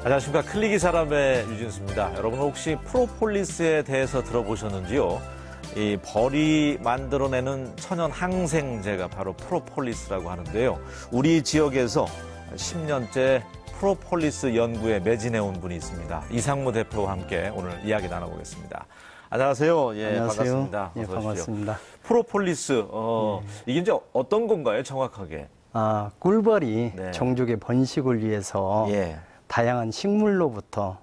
안녕하십니까. 클릭이 사람의 유진수입니다. 여러분 혹시 프로폴리스에 대해서 들어보셨는지요? 이 벌이 만들어내는 천연 항생제가 바로 프로폴리스라고 하는데요. 우리 지역에서 10년째 프로폴리스 연구에 매진해온 분이 있습니다. 이상무 대표와 함께 오늘 이야기 나눠보겠습니다. 안녕하세요. 예, 안녕하세요. 반갑습니다. 예, 반갑습니다. 프로폴리스, 이게 이제 어떤 건가요, 정확하게? 꿀벌이 네. 종족의 번식을 위해서 예. 다양한 식물로부터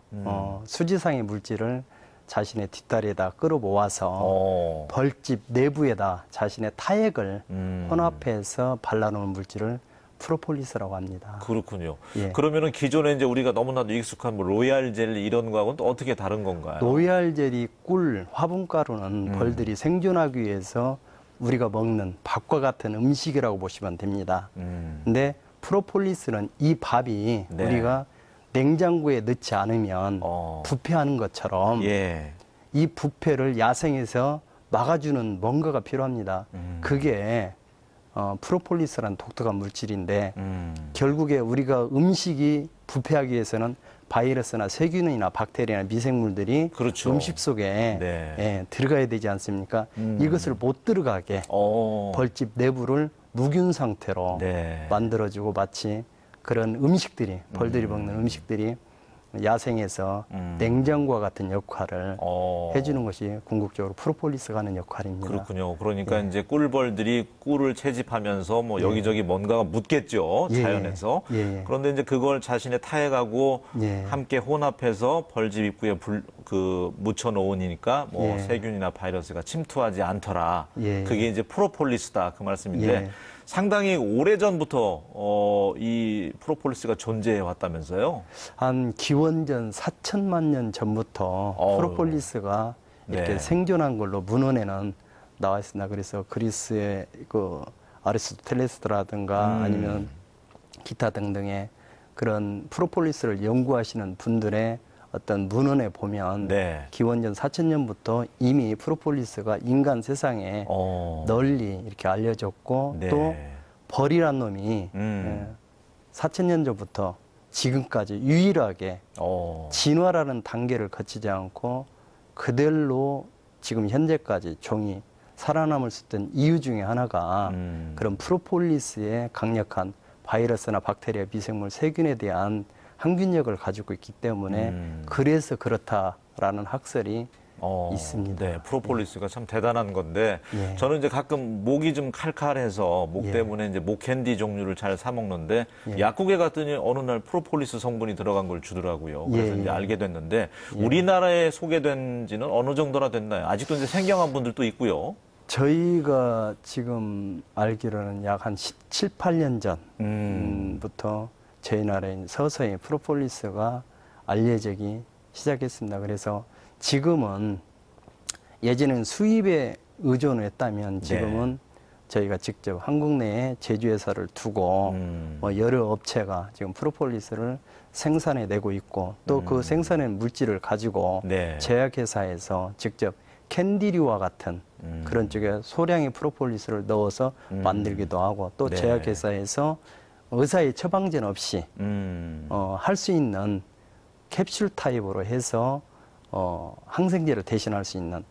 수지상의 물질을 자신의 뒷다리에다 끌어모아서 벌집 내부에다 자신의 타액을 혼합해서 발라놓은 물질을 프로폴리스라고 합니다. 그렇군요. 예. 그러면은 기존에 이제 우리가 너무나도 익숙한 뭐 로얄 젤리 이런 거하고는 또 어떻게 다른 건가요? 로얄 젤리, 꿀, 화분가루는 벌들이 생존하기 위해서 우리가 먹는 밥과 같은 음식이라고 보시면 됩니다. 근데 프로폴리스는 이 밥이 네. 우리가 냉장고에 넣지 않으면 부패하는 것처럼 예. 이 부패를 야생에서 막아주는 뭔가가 필요합니다. 그게 프로폴리스라는 독특한 물질인데 결국에 우리가 음식이 부패하기 위해서는 바이러스나 세균이나 박테리아나 미생물들이 그렇죠. 음식 속에 네. 예, 들어가야 되지 않습니까? 이것을 못 들어가게 벌집 내부를 무균 상태로 네. 만들어주고 마치 그런 음식들이 벌들이 먹는 음식들이 야생에서 냉장고와 같은 역할을 해주는 것이 궁극적으로 프로폴리스가 하는 역할입니다. 그렇군요. 그러니까 예. 이제 꿀벌들이 꿀을 채집하면서 뭐 여기저기 뭔가가 묻겠죠. 예. 자연에서. 예. 그런데 이제 그걸 자신의 타액하고 예. 함께 혼합해서 벌집 입구에 묻혀 놓으니까 뭐 예. 세균이나 바이러스가 침투하지 않더라. 예. 그게 이제 프로폴리스다 그 말씀인데 예. 상당히 오래전부터 이 프로폴리스가 존재해 왔다면서요? 한 기원전 4천만 년 전부터 프로폴리스가 이렇게 네. 생존한 걸로 문헌에는 나와 있습니다. 그래서 그리스의 그 아리스토텔레스라든가 아니면 기타 등등의 그런 프로폴리스를 연구하시는 분들의 어떤 문헌에 보면 네. 기원전 4천년부터 이미 프로폴리스가 인간 세상에 널리 이렇게 알려졌고 네. 또 벌이란 놈이 4천년 전부터 지금까지 유일하게 진화라는 단계를 거치지 않고 그대로 지금 현재까지 종이 살아남을 수 있던 이유 중에 하나가 그런 프로폴리스의 강력한 바이러스나 박테리아, 미생물, 세균에 대한 항균력을 가지고 있기 때문에 그래서 그렇다라는 학설이 있습니다. 네, 프로폴리스가 참 대단한 건데 예. 저는 이제 가끔 목이 좀 칼칼해서 목 예. 때문에 이제 목 캔디 종류를 잘 사 먹는데 예. 약국에 갔더니 어느 날 프로폴리스 성분이 들어간 걸 주더라고요. 그래서 예. 이제 알게 됐는데 예. 우리나라에 소개된 지는 어느 정도나 됐나요? 아직도 이제 생경한 분들도 있고요. 저희가 지금 알기로는 약 한 17, 8년 전부터 저희 나라에 서서히 프로폴리스가 알려지기 시작했습니다. 그래서 지금은 예전에는 수입에 의존을 했다면 지금은 저희가 직접 한국 내에 제조회사를 두고 뭐 여러 업체가 지금 프로폴리스를 생산해내고 있고 또 그 생산한 물질을 가지고 제약회사에서 직접 캔디류와 같은 그런 쪽에 소량의 프로폴리스를 넣어서 만들기도 하고 또 제약회사에서 의사의 처방전 없이 할 수 있는 캡슐 타입으로 해서 항생제를 대신할 수 있는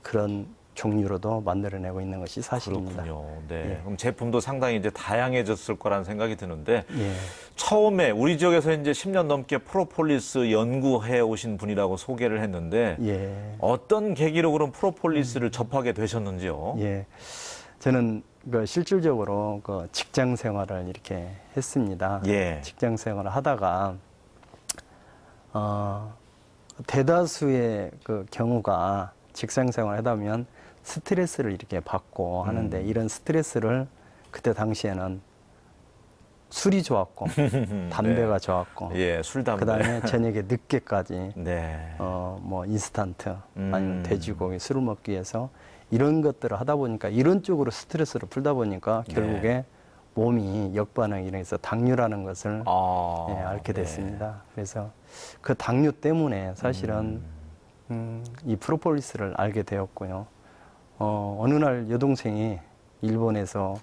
그런 종류로도 만들어내고 있는 것이 사실입니다. 그렇군요. 네. 예. 그럼 제품도 상당히 이제 다양해졌을 거라는 생각이 드는데 예. 처음에 우리 지역에서 이제 10년 넘게 프로폴리스 연구해 오신 분이라고 소개를 했는데 예. 어떤 계기로 그럼 프로폴리스를 접하게 되셨는지요? 예. 저는 실질적으로 직장 생활을 이렇게 했습니다. 예. 직장 생활을 하다가 대다수의 그 경우가 직장 생활을 하다 보면 스트레스를 이렇게 받고 하는데 이런 스트레스를 그때 당시에는 술이 좋았고 담배가 좋았고 예, 술, 담배. 그다음에 저녁에 늦게까지 네. 뭐 인스턴트 아니면 돼지고기 술을 먹기 위해서 이런 것들을 하다 보니까 이런 쪽으로 스트레스를 풀다 보니까 결국에 몸이 역반응이 일어나서 당뇨라는 것을 앓게 됐습니다. 그래서 그 당뇨 때문에 사실은 이 프로폴리스를 알게 되었고요. 어느 날 여동생이 일본에서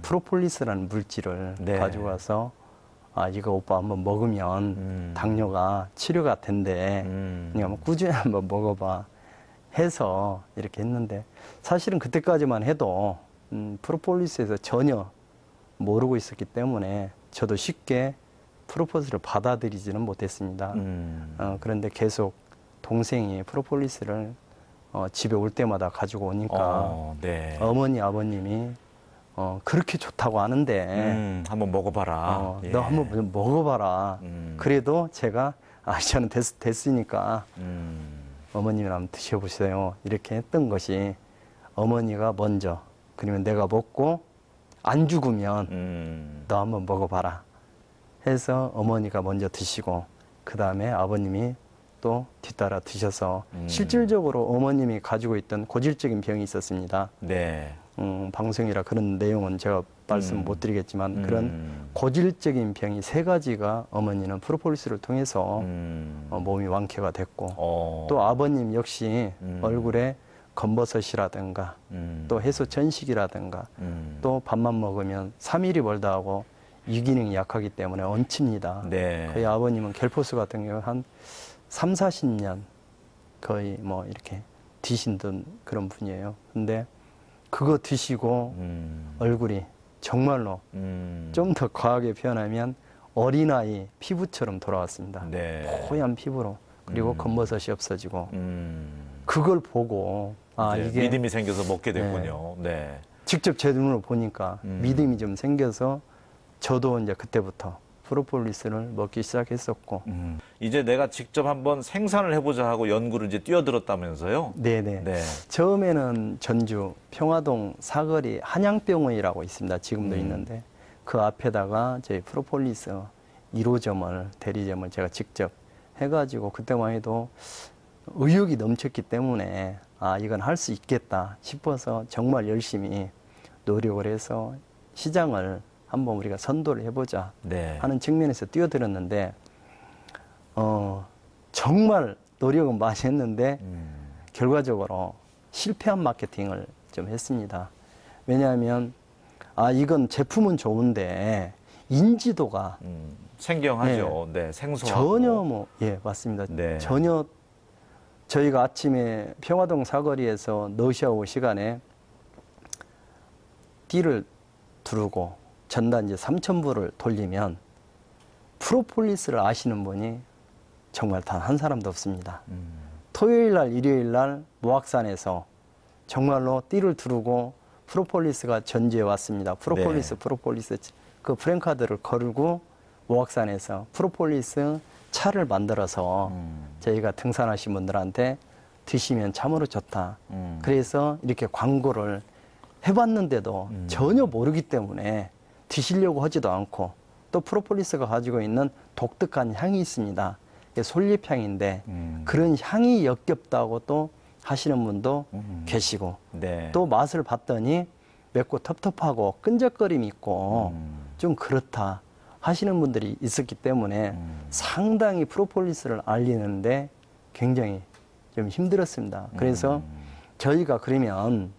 프로폴리스라는 물질을 가져와서 아, 이거 오빠 한번 먹으면 당뇨가 치료가 된대. 그러니까 뭐 꾸준히 한번 먹어봐 해서 이렇게 했는데, 사실은 그때까지만 해도 프로폴리스에서 전혀 모르고 있었기 때문에 저도 쉽게 프로포즈를 받아들이지는 못했습니다. 그런데 계속 동생이 프로폴리스를 집에 올 때마다 가지고 오니까 네. 어머니, 아버님이 그렇게 좋다고 하는데 한번 먹어봐라. 예. 너 한번 좀 먹어봐라. 그래도 제가 저는 됐으니까 어머님이 한번 드셔보세요. 이렇게 했던 것이, 어머니가 먼저, 그러면 내가 먹고 안 죽으면 너 한번 먹어봐라 해서 어머니가 먼저 드시고, 그 다음에 아버님이 또 뒤따라 드셔서 실질적으로 어머님이 가지고 있던 고질적인 병이 있었습니다. 네. 방송이라 그런 내용은 제가 말씀 못 드리겠지만 그런 고질적인 병이 3가지가 어머니는 프로폴리스를 통해서 몸이 완쾌가 됐고, 또 아버님 역시 얼굴에 검버섯이라든가 또 해소 전식이라든가 또 밥만 먹으면 3일이 멀다 하고 유기능이 약하기 때문에 얹힙니다. 네. 거의 아버님은 결포수 같은 경우 한 3, 40년 거의 뭐 이렇게 드신 그런 분이에요. 근데 그거 드시고 얼굴이 정말로 좀 더 과하게 표현하면 어린아이 피부처럼 돌아왔습니다. 네. 뽀얀 피부로. 그리고 검버섯이 없어지고 그걸 보고 이게 믿음이 생겨서 먹게 됐군요. 네. 직접 제 눈으로 보니까 믿음이 좀 생겨서 저도 이제 그때부터 프로폴리스를 먹기 시작했었고. 이제 내가 직접 한번 생산을 해보자 하고 연구를 이제 뛰어들었다면서요? 네네. 네. 처음에는 전주 평화동 사거리 한양병원이라고 있습니다. 지금도 있는데 그 앞에다가 저희 프로폴리스 1호점을 대리점을 제가 직접 해가지고, 그때만 해도 의욕이 넘쳤기 때문에 이건 할 수 있겠다 싶어서 정말 열심히 노력을 해서 시장을 한번 우리가 선도를 해보자 네. 하는 측면에서 뛰어들었는데, 정말 노력은 많이 했는데 결과적으로 실패한 마케팅을 좀 했습니다. 왜냐하면 이건 제품은 좋은데 인지도가 생경하죠. 네, 생소하고. 전혀 맞습니다. 네. 전혀 저희가 아침에 평화동 사거리에서 러시아오 시간에 띠를 두르고 전단지 3,000부를 돌리면 프로폴리스를 아시는 분이 정말 단 한 사람도 없습니다. 토요일 날, 일요일 날 모악산에서 정말로 띠를 두르고 프로폴리스가 전주에 왔습니다. 프로폴리스, 네. 프로폴리스. 그 프랭카드를 걸고 모악산에서 프로폴리스 차를 만들어서 저희가 등산하신 분들한테 드시면 참으로 좋다. 그래서 이렇게 광고를 해봤는데도 전혀 모르기 때문에 드시려고 하지도 않고, 또 프로폴리스가 가지고 있는 독특한 향이 있습니다. 이게 솔잎향인데 그런 향이 역겹다고 또 하시는 분도 계시고, 네. 또 맛을 봤더니 맵고 텁텁하고 끈적거림이 있고 좀 그렇다 하시는 분들이 있었기 때문에 상당히 프로폴리스를 알리는데 굉장히 좀 힘들었습니다. 그래서 저희가 그러면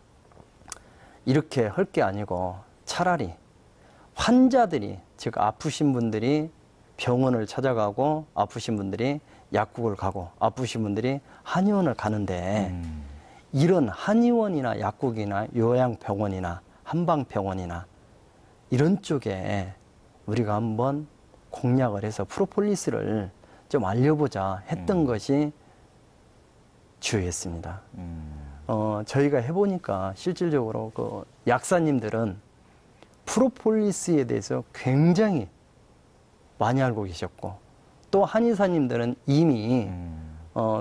이렇게 할 게 아니고 차라리 환자들이, 즉 아프신 분들이 병원을 찾아가고 아프신 분들이 약국을 가고 아프신 분들이 한의원을 가는데 이런 한의원이나 약국이나 요양병원이나 한방병원이나 이런 쪽에 우리가 한번 공략을 해서 프로폴리스를 좀 알려보자 했던 것이 주요했습니다. 저희가 해보니까 실질적으로 그 약사님들은 프로폴리스에 대해서 굉장히 많이 알고 계셨고, 또 한의사님들은 이미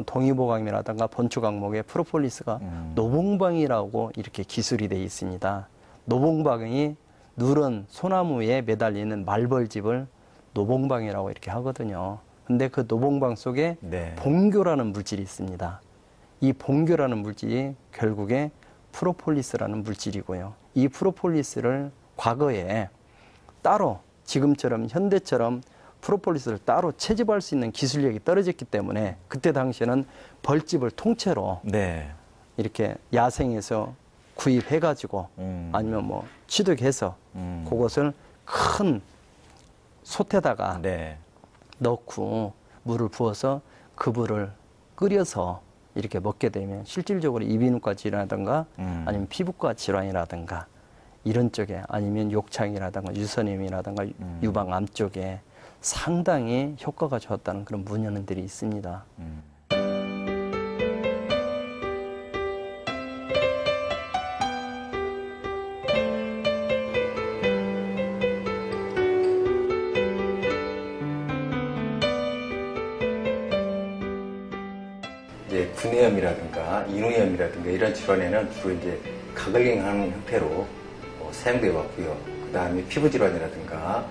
동의보감이라든가 본추각목에 프로폴리스가 노봉방이라고 이렇게 기술이 되어 있습니다. 노봉방이 누런 소나무에 매달리는 말벌집을 노봉방이라고 이렇게 하거든요. 근데 그 노봉방 속에 네. 봉교라는 물질이 있습니다. 이 봉교라는 물질이 결국에 프로폴리스라는 물질이고요. 이 프로폴리스를 과거에 따로 지금처럼 현대처럼 프로폴리스를 따로 채집할 수 있는 기술력이 떨어졌기 때문에 그때 당시에는 벌집을 통째로 네. 이렇게 야생에서 구입해가지고 아니면 뭐 취득해서 그것을 큰 솥에다가 네. 넣고 물을 부어서 그 물을 끓여서 이렇게 먹게 되면 실질적으로 이비인후과 질환이라든가 아니면 피부과 질환이라든가 이런 쪽에 아니면 욕창이라든가 유선염이라든가 유방암 쪽에 상당히 효과가 좋았다는 그런 문헌들이 있습니다. 이제 구내염이라든가 인후염이라든가 이런 질환에는 주로 이제 가글링하는 형태로 사용되어 왔고요. 그 다음에 피부 질환이라든가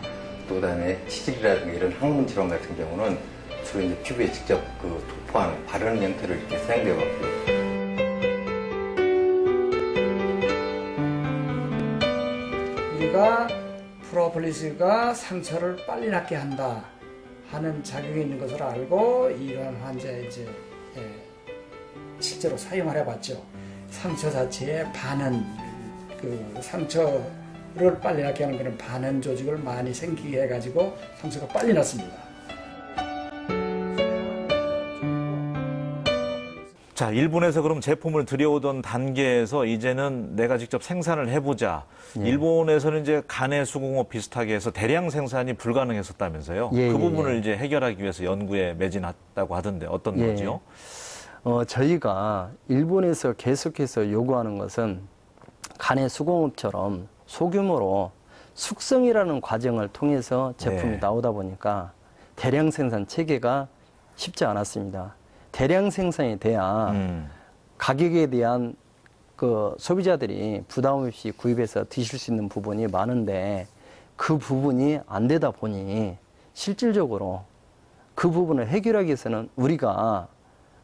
또 그다음에 치질이라든가 이런 항문 질환 같은 경우는 주로 이제 피부에 직접 그 도포하는 바르는 형태로 이렇게 사용되어 왔고요. 우리가 프로폴리스가 상처를 빨리 낫게 한다 하는 작용이 있는 것을 알고 이러한 환자에 이제 실제로 사용을 해봤죠. 상처 자체에 반은 그 상처를 빨리 낫게 하는 그런 반응 조직을 많이 생기게 해가지고 상처가 빨리 낫습니다. 자, 일본에서 그럼 제품을 들여오던 단계에서 이제는 내가 직접 생산을 해보자. 일본에서는 이제 간의 수공업 비슷하게 해서 대량 생산이 불가능했었다면서요. 예, 그 예, 부분을 예. 이제 해결하기 위해서 연구에 매진했다고 하던데 어떤 거죠? 저희가 일본에서 계속해서 요구하는 것은 간의 수공업처럼 소규모로 숙성이라는 과정을 통해서 제품이 네. 나오다 보니까 대량 생산 체계가 쉽지 않았습니다. 대량 생산이 돼야 가격에 대한 그 소비자들이 부담 없이 구입해서 드실 수 있는 부분이 많은데 그 부분이 안 되다 보니 실질적으로 그 부분을 해결하기 위해서는 우리가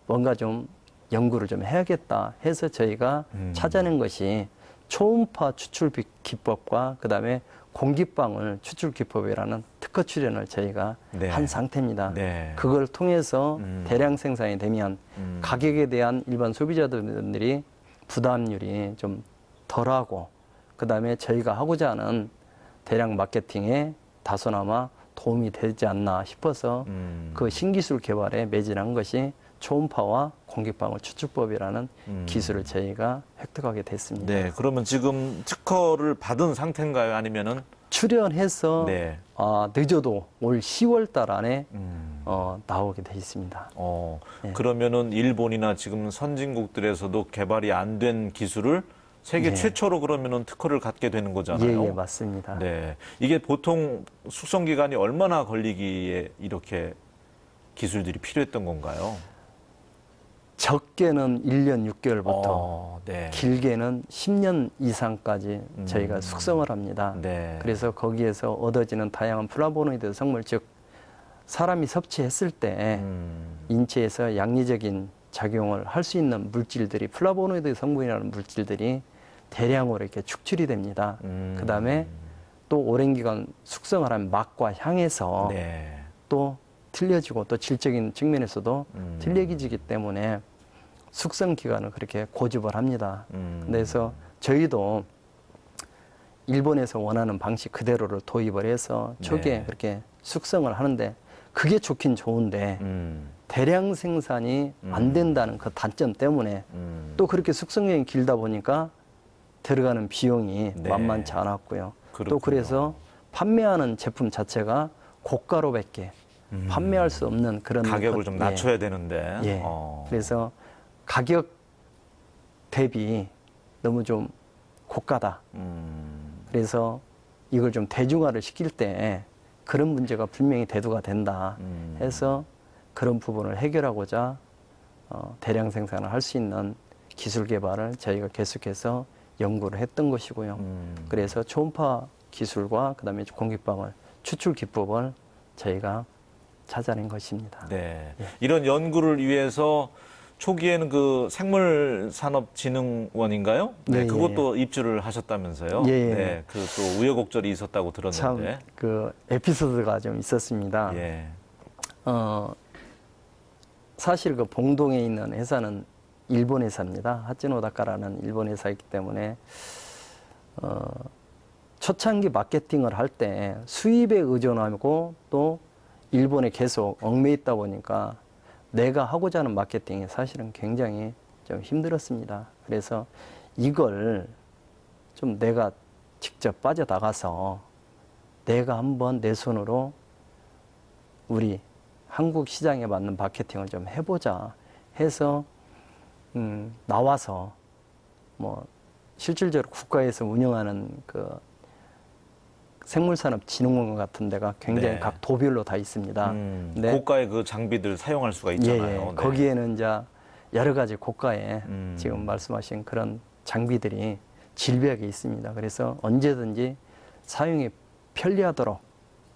뭔가 좀 연구를 좀 해야겠다 해서 저희가 찾아낸 것이 초음파 추출 기법과 그 다음에 공기방울 추출 기법이라는 특허 출연을 저희가 네. 한 상태입니다. 네. 그걸 통해서 대량 생산이 되면 가격에 대한 일반 소비자들이 부담률이 좀 덜하고 그 다음에 저희가 하고자 하는 대량 마케팅에 다소나마 도움이 되지 않나 싶어서 그 신기술 개발에 매진한 것이 초음파와 공기방울 추출법이라는 기술을 저희가 획득하게 됐습니다. 네, 그러면 지금 특허를 받은 상태인가요? 아니면은? 출연해서 네. 늦어도 올 10월 달 안에 나오게 돼 있습니다. 네. 그러면은 일본이나 지금 선진국들에서도 개발이 안 된 기술을 세계 네. 최초로 그러면은 특허를 갖게 되는 거잖아요. 예, 맞습니다. 네. 이게 보통 숙성 기간이 얼마나 걸리기에 이렇게 기술들이 필요했던 건가요? 적게는 1년 6개월부터 네. 길게는 10년 이상까지 저희가 숙성을 합니다. 네. 그래서 거기에서 얻어지는 다양한 플라보노이드 성물, 즉 사람이 섭취했을 때 인체에서 양리적인 작용을 할 수 있는 물질들이 플라보노이드 성분이라는 물질들이 대량으로 이렇게 축출이 됩니다. 그 다음에 또 오랜 기간 숙성을 하면 맛과 향에서 네. 또 틀려지고 또 질적인 측면에서도 틀려지기 때문에 숙성 기간을 그렇게 고집을 합니다. 그래서 저희도 일본에서 원하는 방식 그대로를 도입을 해서 초기에 네. 그렇게 숙성을 하는데 그게 좋긴 좋은데 대량 생산이 안 된다는 그 단점 때문에 또 그렇게 숙성량이 길다 보니까 들어가는 비용이 네. 만만치 않았고요. 그렇군요. 또 그래서 판매하는 제품 자체가 고가로밖에 판매할 수 없는 그런 가격을 좀 낮춰야 되는데. 예. 그래서 가격 대비 너무 좀 고가다. 그래서 이걸 좀 대중화를 시킬 때 그런 문제가 분명히 대두가 된다 해서 그런 부분을 해결하고자 대량 생산을 할 수 있는 기술 개발을 저희가 계속해서 연구를 했던 것이고요. 그래서 초음파 기술과 그다음에 공기방울 추출 기법을 저희가 찾아낸 것입니다. 네. 예. 이런 연구를 위해서 초기에는 그 생물산업진흥원인가요? 네, 네, 그것도 입주를 하셨다면서요? 예, 예. 네, 그 또 우여곡절이 있었다고 들었는데. 참 그 에피소드가 좀 있었습니다. 예. 사실 그 봉동에 있는 회사는 일본 회사입니다. 하츠노다카라는 일본 회사이기 때문에 초창기 마케팅을 할 때 수입에 의존하고 또 일본에 계속 얽매여 있다 보니까 내가 하고자 하는 마케팅이 사실은 굉장히 좀 힘들었습니다. 그래서 이걸 좀 내가 직접 빠져나가서 내가 한번 내 손으로 우리 한국 시장에 맞는 마케팅을 좀 해보자 해서 나와서 뭐 실질적으로 국가에서 운영하는 그 생물산업진흥원 같은 데가 굉장히 네. 각 도별로 다 있습니다. 네. 고가의 그 장비들 사용할 수가 예, 있잖아요. 예. 네. 거기에는 이제 여러 가지 고가의 지금 말씀하신 그런 장비들이 질비하게 있습니다. 그래서 언제든지 사용이 편리하도록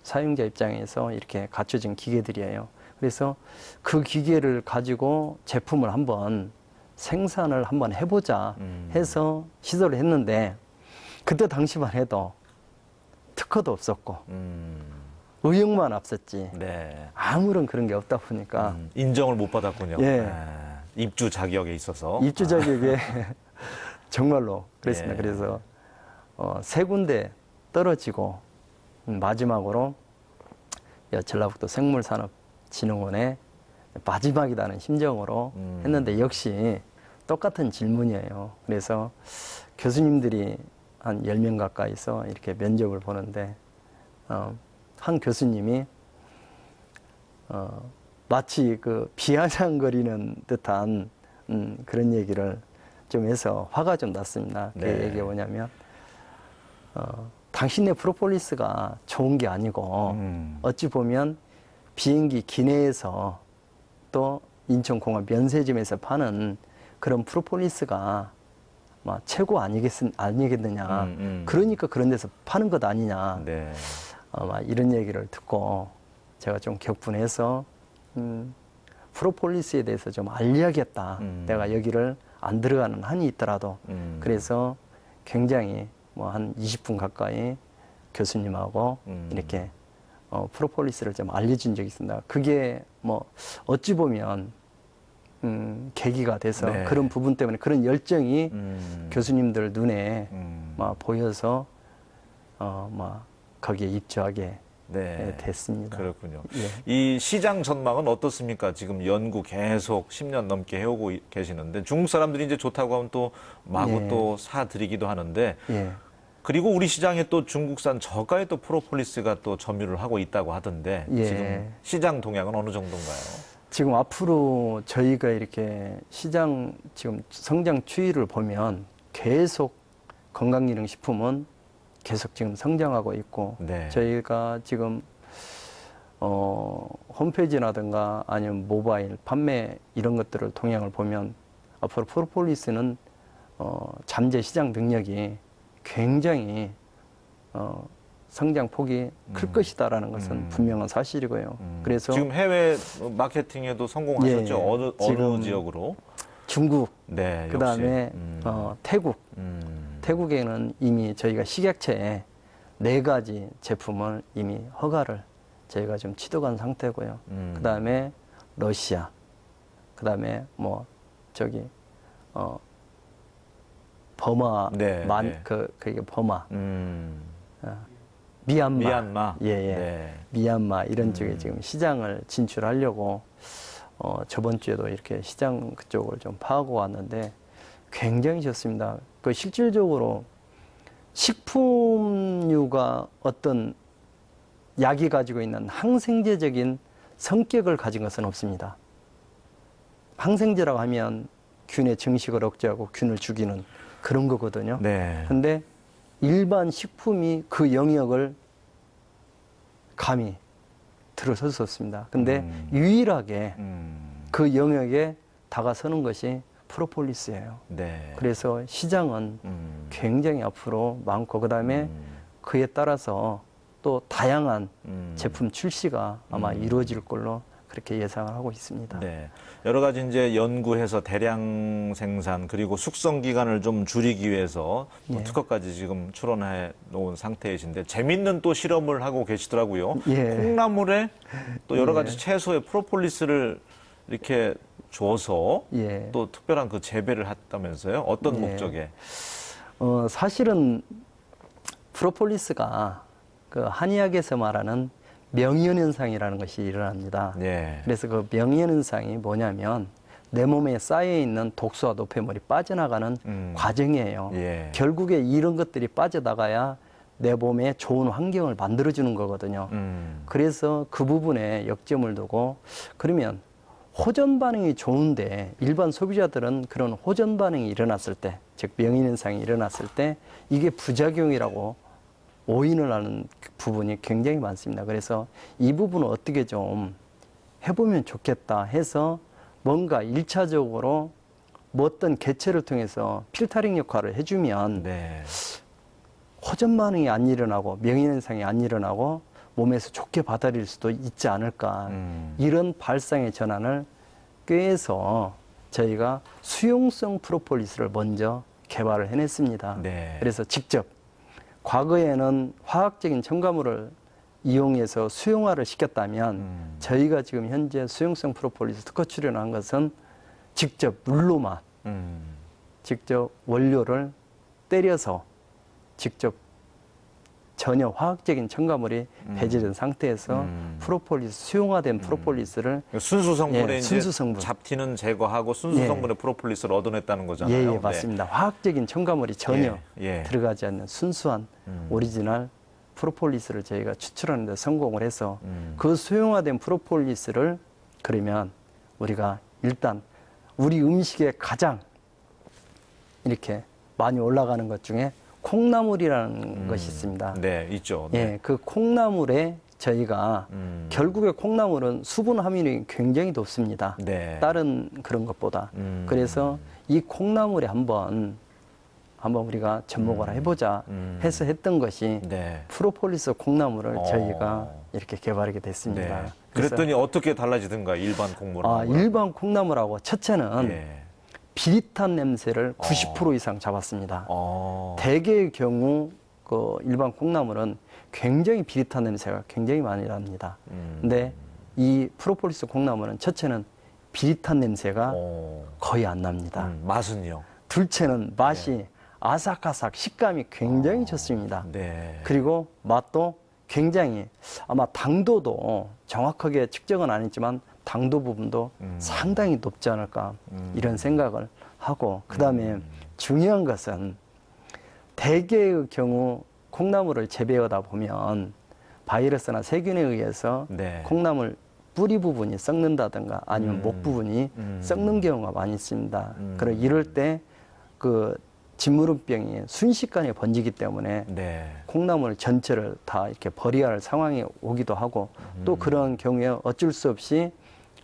사용자 입장에서 이렇게 갖춰진 기계들이에요. 그래서 그 기계를 가지고 제품을 한번 생산을 한번 해보자 해서 시도를 했는데 그때 당시만 해도 특허도 없었고 의욕만 앞섰지 네. 아무런 그런 게 없다 보니까 인정을 못 받았군요. 예. 네. 입주 자격에 있어서. 입주 자격에 정말로 그랬습니다. 예. 그래서 세 군데 떨어지고 마지막으로 전라북도 생물산업진흥원에 마지막이라는 심정으로 했는데 역시 똑같은 질문이에요. 그래서 교수님들이 한 10명 가까이서 이렇게 면접을 보는데 한 교수님이 마치 그 비아냥거리는 듯한 그런 얘기를 좀 해서 화가 좀 났습니다. 그 네. 얘기가 뭐냐면 당신네 프로폴리스가 좋은 게 아니고 어찌 보면 비행기 기내에서 또 인천공항 면세점에서 파는 그런 프로폴리스가 막 최고 아니겠느냐. 그러니까 그런 데서 파는 것 아니냐. 네. 막 이런 얘기를 듣고 제가 좀 격분해서 프로폴리스에 대해서 좀 알려야겠다. 내가 여기를 안 들어가는 한이 있더라도. 그래서 굉장히 뭐 한 20분 가까이 교수님하고 이렇게 프로폴리스를 좀 알려준 적이 있습니다. 그게 뭐 어찌 보면 계기가 돼서 네. 그런 부분 때문에 그런 열정이 교수님들 눈에 막 보여서 막 거기에 입주하게 네. 됐습니다. 그렇군요. 예. 이 시장 전망은 어떻습니까? 지금 연구 계속 10년 넘게 해오고 계시는데 중국 사람들이 이제 좋다고 하면 또 마구 예. 또 사드리기도 하는데 예. 그리고 우리 시장에 또 중국산 저가의 또 프로폴리스가 또 점유를 하고 있다고 하던데 예. 지금 시장 동향은 어느 정도인가요? 지금 앞으로 저희가 이렇게 시장 지금 성장 추이를 보면 계속 건강기능식품은 계속 지금 성장하고 있고 네. 저희가 지금 홈페이지라든가 아니면 모바일 판매 이런 것들을 동향을 보면 앞으로 프로폴리스는 잠재 시장 능력이 굉장히 성장 폭이 클 것이다라는 것은 분명한 사실이고요. 그래서 지금 해외 마케팅에도 성공하셨죠? 예, 어느 지금 지역으로? 중국, 네, 그 다음에 역시. 태국, 태국에는 이미 저희가 식약처에 4가지 제품을 이미 허가를 저희가 좀 취득한 상태고요. 그 다음에 러시아, 그 다음에 뭐 저기 버마, 네, 네. 그게 버마, 미얀마, 미얀마. 예, 예. 네. 미얀마 이런 쪽에 지금 시장을 진출하려고 저번 주에도 이렇게 시장 그쪽을 좀 파악하고 왔는데 굉장히 좋습니다. 그 실질적으로 식품류가 어떤 약이 가지고 있는 항생제적인 성격을 가진 것은 없습니다. 항생제라고 하면 균의 증식을 억제하고 균을 죽이는 그런 거거든요. 네. 근데 일반 식품이 그 영역을 감히 들어설 수 없습니다. 근데 유일하게 그 영역에 다가서는 것이 프로폴리스예요. 네. 그래서 시장은 굉장히 앞으로 많고 그다음에 그에 따라서 또 다양한 제품 출시가 아마 이루어질 걸로 그렇게 예상을 하고 있습니다. 네. 여러 가지 이제 연구해서 대량 생산 그리고 숙성 기간을 좀 줄이기 위해서 또 예. 특허까지 지금 출원해 놓은 상태이신데 재밌는 또 실험을 하고 계시더라고요. 예. 콩나물에 또 여러 가지 채소에 프로폴리스를 이렇게 줘서 예. 또 특별한 그 재배를 했다면서요? 어떤 예. 목적에? 사실은 프로폴리스가 그 한의학에서 말하는 명이현현상이라는 것이 일어납니다. 예. 그래서 그 명이현현상이 뭐냐면 내 몸에 쌓여있는 독소와 노폐물이 빠져나가는 과정이에요. 예. 결국에 이런 것들이 빠져나가야 내 몸에 좋은 환경을 만들어주는 거거든요. 그래서 그 부분에 역점을 두고 그러면 호전 반응이 좋은데 일반 소비자들은 그런 호전 반응이 일어났을 때, 즉 명이현상이 일어났을 때 이게 부작용이라고 오인을 하는 부분이 굉장히 많습니다. 그래서 이 부분을 어떻게 좀 해보면 좋겠다 해서 뭔가 1차적으로 뭐 어떤 개체를 통해서 필터링 역할을 해주면 네. 호전 반응이 안 일어나고 명이현상이 안 일어나고 몸에서 좋게 받아들일 수도 있지 않을까. 이런 발상의 전환을 꾀해서 저희가 수용성 프로폴리스를 먼저 개발을 해냈습니다. 네. 그래서 직접 과거에는 화학적인 첨가물을 이용해서 수용화를 시켰다면 저희가 지금 현재 수용성 프로폴리스 특허 출원한 것은 직접 물로만 직접 원료를 때려서 직접 전혀 화학적인 첨가물이 배제된 상태에서 프로폴리스 수용화된 프로폴리스를 순수 성분에 예, 이제 순수 성분. 잡티는 제거하고 순수 예. 성분의 프로폴리스를 얻어냈다는 거잖아요. 예, 맞습니다. 화학적인 첨가물이 전혀 예, 예. 들어가지 않는 순수한 오리지널 프로폴리스를 저희가 추출하는 데 성공을 해서 그 수용화된 프로폴리스를 그러면 우리가 일단 우리 음식에 가장 이렇게 많이 올라가는 것 중에 콩나물이라는 것이 있습니다. 네, 있죠. 네. 예, 그 콩나물에 저희가 결국에 콩나물은 수분 함유량이 굉장히 높습니다. 네. 다른 그런 것보다. 그래서 이 콩나물에 한번 우리가 접목을 해보자 해서 했던 것이 네. 프로폴리스 콩나물을 저희가 이렇게 개발하게 됐습니다. 네. 그래서 그랬더니 어떻게 달라지던가 일반 콩물하고. 일반 콩나물하고 첫째는 예. 비릿한 냄새를 90% 이상 잡았습니다. 어. 대개의 경우 그 일반 콩나물은 굉장히 비릿한 냄새가 굉장히 많이 납니다. 근데 이 프로폴리스 콩나물은 첫째는 비릿한 냄새가 거의 안 납니다. 맛은요? 둘째는 맛이 아삭아삭 식감이 굉장히 좋습니다. 네. 그리고 맛도 굉장히 아마 당도도 정확하게 측정은 안 했지만 당도 부분도 상당히 높지 않을까 이런 생각을 하고 그다음에 중요한 것은 대개의 경우 콩나물을 재배하다 보면 바이러스나 세균에 의해서 네. 콩나물 뿌리 부분이 썩는다든가 아니면 목 부분이 썩는 경우가 많이 있습니다. 그래 이럴 때 그 진무름병이 순식간에 번지기 때문에 네. 콩나물 전체를 다 이렇게 버려야 할 상황이 오기도 하고 또 그런 경우에 어쩔 수 없이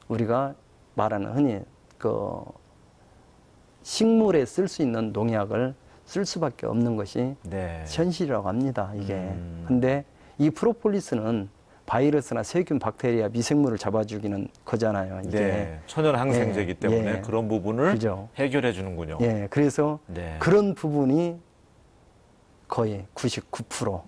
우리가 말하는 흔히 그 식물에 쓸 수 있는 농약을 쓸 수밖에 없는 것이 네. 현실이라고 합니다. 이게. 근데 이 프로폴리스는 바이러스나 세균, 박테리아, 미생물을 잡아주기는 거잖아요. 이게. 네. 천연 항생제이기 예, 때문에 예. 그런 부분을 그죠. 해결해 주는군요. 예, 그래서 네. 그런 부분이 거의 99%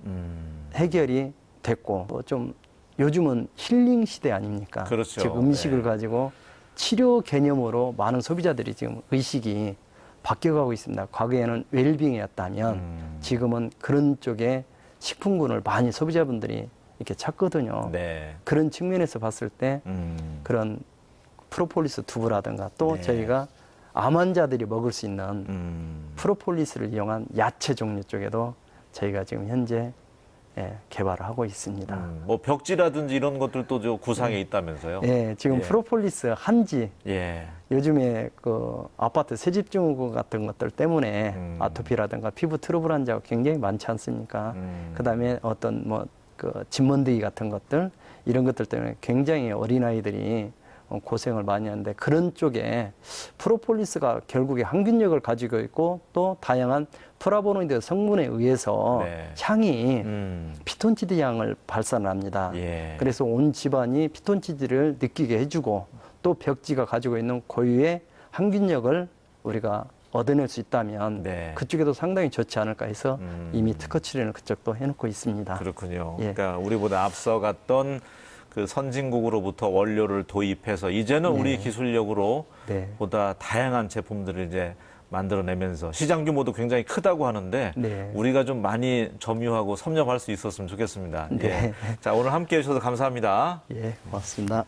해결이 됐고 좀 요즘은 힐링 시대 아닙니까? 그렇죠. 즉 음식을 네. 가지고 치료 개념으로 많은 소비자들이 지금 의식이 바뀌어가고 있습니다. 과거에는 웰빙이었다면 지금은 그런 쪽에 식품군을 많이 소비자분들이 이렇게 찾거든요. 네. 그런 측면에서 봤을 때 그런 프로폴리스 두부라든가 또 네. 저희가 암 환자들이 먹을 수 있는 프로폴리스를 이용한 야채 종류 쪽에도 저희가 지금 현재 개발을 하고 있습니다. 뭐 벽지라든지 이런 것들도 저 구상에 있다면서요? 예, 지금 예. 프로폴리스 한지 예. 요즘에 그 아파트 새집중후군 같은 것들 때문에 아토피라든가 피부 트러블 환자가 굉장히 많지 않습니까? 그다음에 어떤 뭐 그 진먼데기 같은 것들 이런 것들 때문에 굉장히 어린아이들이 고생을 많이 하는데 그런 쪽에 프로폴리스가 결국에 항균력을 가지고 있고 또 다양한 플라보노이드 성분에 의해서 네. 향이 피톤치드 향을 발산합니다. 예. 그래서 온 집안이 피톤치드를 느끼게 해주고 또 벽지가 가지고 있는 고유의 항균력을 우리가 얻어낼 수 있다면 네. 그쪽에도 상당히 좋지 않을까 해서 이미 특허 출원을 그쪽도 해놓고 있습니다. 그렇군요. 예. 그러니까 우리보다 앞서갔던 그 선진국으로부터 원료를 도입해서 이제는 네. 우리 기술력으로 네. 보다 다양한 제품들을 이제 만들어내면서 시장 규모도 굉장히 크다고 하는데 네. 우리가 좀 많이 점유하고 섭렵할 수 있었으면 좋겠습니다. 네. 자, 오늘 함께해 주셔서 감사합니다. 예, 고맙습니다.